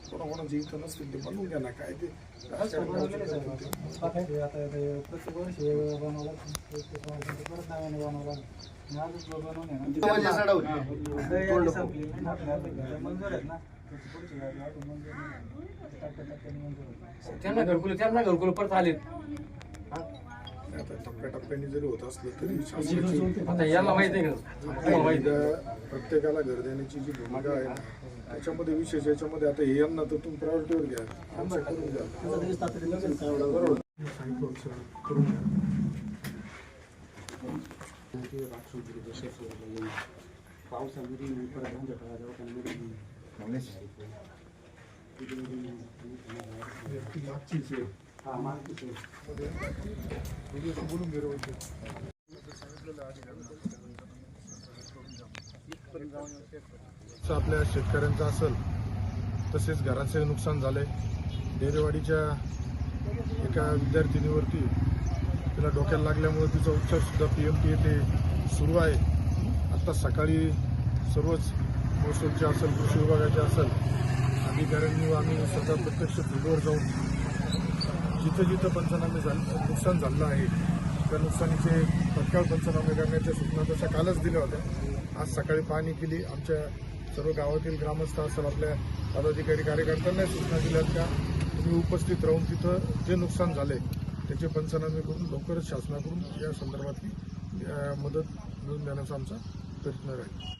कोणाकोणाची इथं नसतील ते बनवून घ्या ना काय ते त्यांना घरकुल परत आले. आता टप्प्याटप्प्याने जरी होत असलं तरी याला माहिती आहे का प्रत्येकाला घर देण्याची जी भूमिका आहे ना त्याच्यामध्ये विशेष याच्यामध्ये आता हे यांना तर तुम्ही प्रायोरिटीवर घ्या करून घ्या बरोबर करून घ्या. बोलून घे आपल्या शेतकऱ्यांचं असेल तसेच घराचे नुकसान झाले. डेरेवाडीच्या एका विद्यार्थिनीवरती तिला डोक्याला लागल्यामुळे तिचा उपचार सुद्धा PMT येथे सुरू आहे. आत्ता सकाळी सर्वच महसूलचे असेल कृषी विभागाचे असेल अधिकाऱ्यांनी आम्ही स्वतः प्रत्यक्ष फील्डवर जाऊन जिथं जिथं पंचनामे नुकसान झालं आहे त्या नुकसानीचे तत्काळ पंचनामे करण्याच्या सूचना तशा कालच दिल्या होत्या. आज सकाळी पाहणी केली. आमच्या सर्व गावातील ग्रामस्थ असेल आपल्या पदाधिकारी कार्यकर्त्यांना सूचना दिल्यात का तुम्ही उपस्थित राहून तिथं जे नुकसान झाले त्याचे पंचनामे करून लवकरच शासनाकडून या संदर्भातली मदत मिळवून देण्याचा आमचा प्रयत्न राहील.